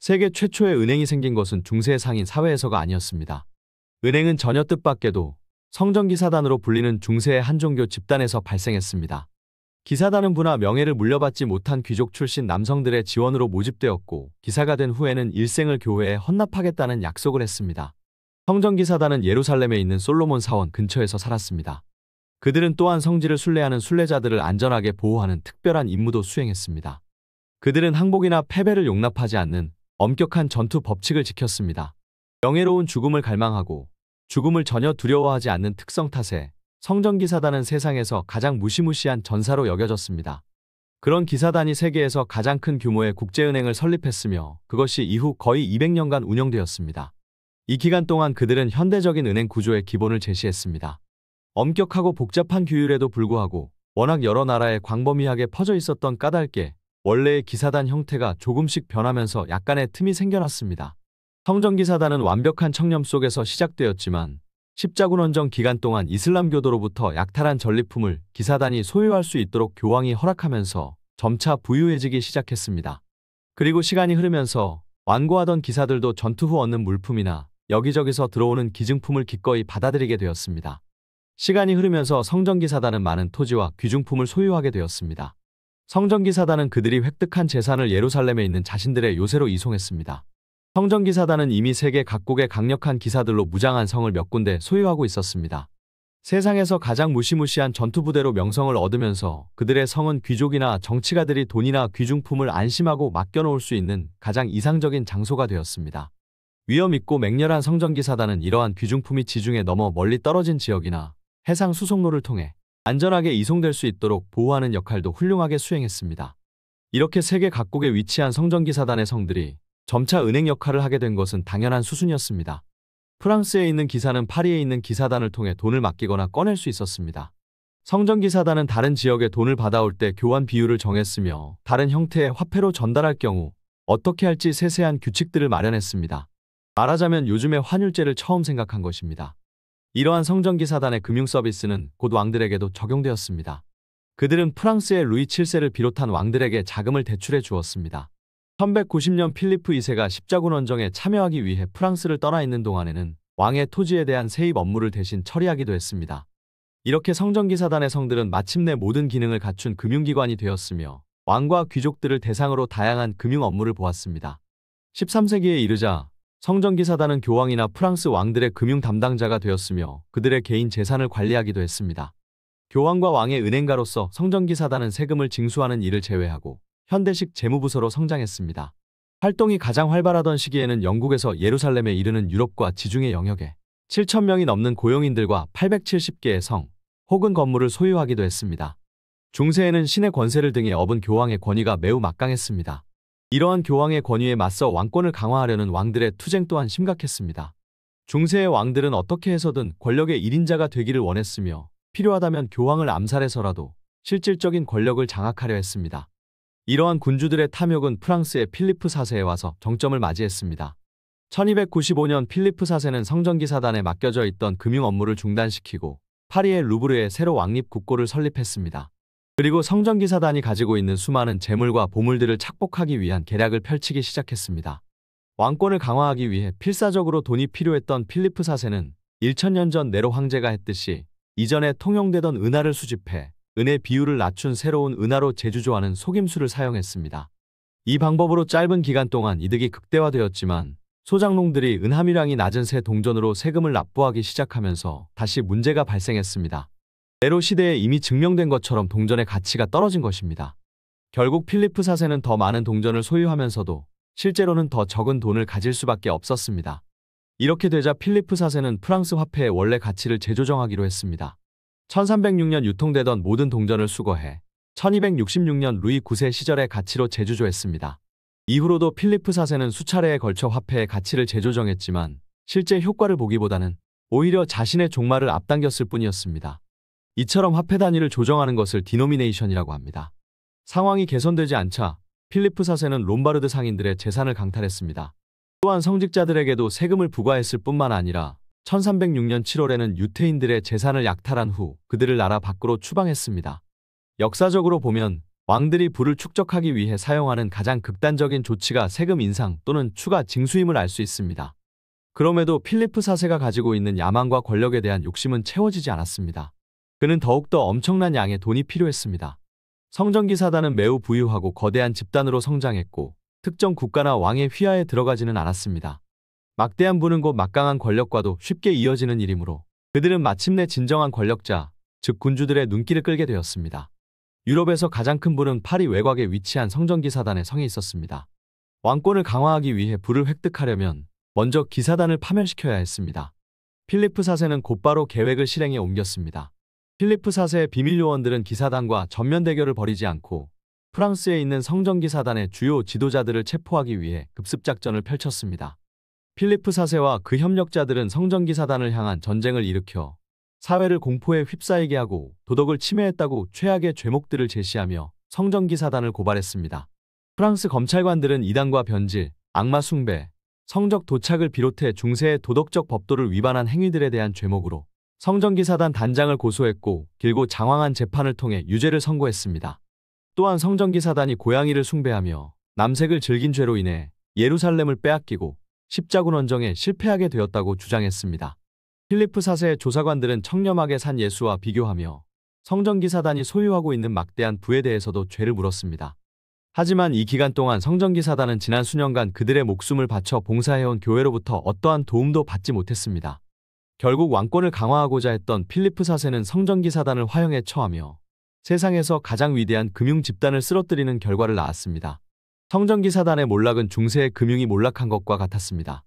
세계 최초의 은행이 생긴 것은 중세 상인 사회에서가 아니었습니다. 은행은 전혀 뜻밖에도 성전기사단으로 불리는 중세의 한 종교 집단에서 발생했습니다. 기사단은 부나 명예를 물려받지 못한 귀족 출신 남성들의 지원으로 모집되었고, 기사가 된 후에는 일생을 교회에 헌납하겠다는 약속을 했습니다. 성전기사단은 예루살렘에 있는 솔로몬 사원 근처에서 살았습니다. 그들은 또한 성지를 순례하는 순례자들을 안전하게 보호하는 특별한 임무도 수행했습니다. 그들은 항복이나 패배를 용납하지 않는 엄격한 전투 법칙을 지켰습니다. 명예로운 죽음을 갈망하고 죽음을 전혀 두려워하지 않는 특성 탓에 성전기사단은 세상에서 가장 무시무시한 전사로 여겨졌습니다. 그런 기사단이 세계에서 가장 큰 규모의 국제은행을 설립했으며, 그것이 이후 거의 200년간 운영되었습니다. 이 기간 동안 그들은 현대적인 은행 구조의 기본을 제시했습니다. 엄격하고 복잡한 규율에도 불구하고 워낙 여러 나라에 광범위하게 퍼져 있었던 까닭에 원래의 기사단 형태가 조금씩 변하면서 약간의 틈이 생겨났습니다. 성전기사단은 완벽한 청렴 속에서 시작되었지만, 십자군원정 기간 동안 이슬람교도로부터 약탈한 전리품을 기사단이 소유할 수 있도록 교황이 허락하면서 점차 부유해지기 시작했습니다. 그리고 시간이 흐르면서 완고하던 기사들도 전투 후 얻는 물품이나 여기저기서 들어오는 기증품을 기꺼이 받아들이게 되었습니다. 시간이 흐르면서 성전기사단은 많은 토지와 귀중품을 소유하게 되었습니다. 성전기사단은 그들이 획득한 재산을 예루살렘에 있는 자신들의 요새로 이송했습니다. 성전기사단은 이미 세계 각국의 강력한 기사들로 무장한 성을 몇 군데 소유하고 있었습니다. 세상에서 가장 무시무시한 전투부대로 명성을 얻으면서 그들의 성은 귀족이나 정치가들이 돈이나 귀중품을 안심하고 맡겨놓을 수 있는 가장 이상적인 장소가 되었습니다. 위험 있고 맹렬한 성전기사단은 이러한 귀중품이 지중해 넘어 멀리 떨어진 지역이나 해상 수송로를 통해 안전하게 이송될 수 있도록 보호하는 역할도 훌륭하게 수행했습니다. 이렇게 세계 각국에 위치한 성전기사단의 성들이 점차 은행 역할을 하게 된 것은 당연한 수순이었습니다. 프랑스에 있는 기사는 파리에 있는 기사단을 통해 돈을 맡기거나 꺼낼 수 있었습니다. 성전기사단은 다른 지역에 돈을 받아올 때 교환 비율을 정했으며, 다른 형태의 화폐로 전달할 경우 어떻게 할지 세세한 규칙들을 마련했습니다. 말하자면 요즘의 환율제를 처음 생각한 것입니다. 이러한 성전기사단의 금융 서비스는 곧 왕들에게도 적용되었습니다. 그들은 프랑스의 루이 7세를 비롯한 왕들에게 자금을 대출해 주었습니다. 1190년 필리프 2세가 십자군원정에 참여하기 위해 프랑스를 떠나 있는 동안에는 왕의 토지에 대한 세입 업무를 대신 처리하기도 했습니다. 이렇게 성전기사단의 성들은 마침내 모든 기능을 갖춘 금융기관이 되었으며, 왕과 귀족들을 대상으로 다양한 금융 업무를 보았습니다. 13세기에 이르자 성전기사단은 교황이나 프랑스 왕들의 금융 담당자가 되었으며, 그들의 개인 재산을 관리하기도 했습니다. 교황과 왕의 은행가로서 성전기사단은 세금을 징수하는 일을 제외하고 현대식 재무부서로 성장했습니다. 활동이 가장 활발하던 시기에는 영국에서 예루살렘에 이르는 유럽과 지중해 영역에 7,000명이 넘는 고용인들과 870개의 성 혹은 건물을 소유하기도 했습니다. 중세에는 신의 권세를 등에 업은 교황의 권위가 매우 막강했습니다. 이러한 교황의 권위에 맞서 왕권을 강화하려는 왕들의 투쟁 또한 심각했습니다. 중세의 왕들은 어떻게 해서든 권력의 1인자가 되기를 원했으며, 필요하다면 교황을 암살해서라도 실질적인 권력을 장악하려 했습니다. 이러한 군주들의 탐욕은 프랑스의 필리프 4세에 와서 정점을 맞이했습니다. 1295년 필리프 4세는 성전기사단에 맡겨져 있던 금융 업무를 중단시키고 파리의 루브르에 새로 왕립 국고를 설립했습니다. 그리고 성전기사단이 가지고 있는 수많은 재물과 보물들을 착복하기 위한 계략을 펼치기 시작했습니다. 왕권을 강화하기 위해 필사적으로 돈이 필요했던 필리프 4세는 1000년 전 네로 황제가 했듯이 이전에 통용되던 은화를 수집해 은의 비율을 낮춘 새로운 은화로 재주조하는 속임수를 사용했습니다. 이 방법으로 짧은 기간 동안 이득이 극대화되었지만, 소장농들이 은 함유량이 낮은 새 동전으로 세금을 납부하기 시작하면서 다시 문제가 발생했습니다. 네로 시대에 이미 증명된 것처럼 동전의 가치가 떨어진 것입니다. 결국 필리프 4세는 더 많은 동전을 소유하면서도 실제로는 더 적은 돈을 가질 수밖에 없었습니다. 이렇게 되자 필리프 4세는 프랑스 화폐의 원래 가치를 재조정하기로 했습니다. 1306년 유통되던 모든 동전을 수거해 1266년 루이 9세 시절의 가치로 재주조했습니다. 이후로도 필리프 4세는 수차례에 걸쳐 화폐의 가치를 재조정했지만 실제 효과를 보기보다는 오히려 자신의 종말을 앞당겼을 뿐이었습니다. 이처럼 화폐 단위를 조정하는 것을 디노미네이션이라고 합니다. 상황이 개선되지 않자 필리프 4세는 롬바르드 상인들의 재산을 강탈했습니다. 또한 성직자들에게도 세금을 부과했을 뿐만 아니라 1306년 7월에는 유태인들의 재산을 약탈한 후 그들을 나라 밖으로 추방했습니다. 역사적으로 보면 왕들이 부를 축적하기 위해 사용하는 가장 극단적인 조치가 세금 인상 또는 추가 징수임을 알 수 있습니다. 그럼에도 필리프 4세가 가지고 있는 야망과 권력에 대한 욕심은 채워지지 않았습니다. 그는 더욱더 엄청난 양의 돈이 필요했습니다. 성전기 사단은 매우 부유하고 거대한 집단으로 성장했고 특정 국가나 왕의 휘하에 들어가지는 않았습니다. 막대한 부는 곧 막강한 권력과도 쉽게 이어지는 일이므로 그들은 마침내 진정한 권력자, 즉 군주들의 눈길을 끌게 되었습니다. 유럽에서 가장 큰 부는 파리 외곽에 위치한 성전기 사단의 성에 있었습니다. 왕권을 강화하기 위해 부를 획득하려면 먼저 기사단을 파멸시켜야 했습니다. 필리프 4세는 곧바로 계획을 실행에 옮겼습니다. 필리프 4세의 비밀 요원들은 기사단과 전면 대결을 벌이지 않고 프랑스에 있는 성전기 사단의 주요 지도자들을 체포하기 위해 급습작전을 펼쳤습니다. 필리프 4세와 그 협력자들은 성전기 사단을 향한 전쟁을 일으켜 사회를 공포에 휩싸이게 하고 도덕을 침해했다고 최악의 죄목들을 제시하며 성전기 사단을 고발했습니다. 프랑스 검찰관들은 이단과 변질, 악마 숭배, 성적 도착을 비롯해 중세의 도덕적 법도를 위반한 행위들에 대한 죄목으로 성전기 사단 단장을 고소했고 길고 장황한 재판을 통해 유죄를 선고했습니다. 또한 성전기 사단이 고양이를 숭배하며 남색을 즐긴 죄로 인해 예루살렘을 빼앗기고 십자군 원정에 실패하게 되었다고 주장했습니다. 필리프 4세의 조사관들은 청렴하게 산 예수와 비교하며 성전기 사단이 소유하고 있는 막대한 부에 대해서도 죄를 물었습니다. 하지만 이 기간 동안 성전기 사단은 지난 수년간 그들의 목숨을 바쳐 봉사해온 교회로부터 어떠한 도움도 받지 못했습니다. 결국 왕권을 강화하고자 했던 필리프 4세는 성전기 사단을 화형에 처하며 세상에서 가장 위대한 금융 집단을 쓰러뜨리는 결과를 낳았습니다. 성전기 사단의 몰락은 중세의 금융이 몰락한 것과 같았습니다.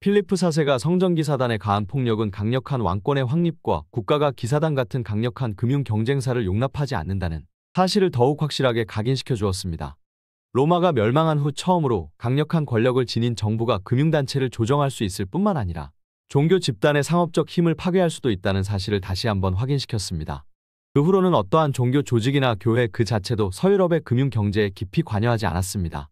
필리프 4세가 성전기 사단에 가한 폭력은 강력한 왕권의 확립과 국가가 기사단 같은 강력한 금융 경쟁사를 용납하지 않는다는 사실을 더욱 확실하게 각인시켜 주었습니다. 로마가 멸망한 후 처음으로 강력한 권력을 지닌 정부가 금융단체를 조정할 수 있을 뿐만 아니라 종교 집단의 상업적 힘을 파괴할 수도 있다는 사실을 다시 한번 확인시켰습니다. 그 후로는 어떠한 종교 조직이나 교회 그 자체도 서유럽의 금융 경제에 깊이 관여하지 않았습니다.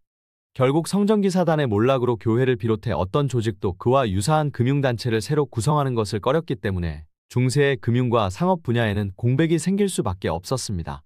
결국 성전기 사단의 몰락으로 교회를 비롯해 어떤 조직도 그와 유사한 금융단체를 새로 구성하는 것을 꺼렸기 때문에 중세의 금융과 상업 분야에는 공백이 생길 수밖에 없었습니다.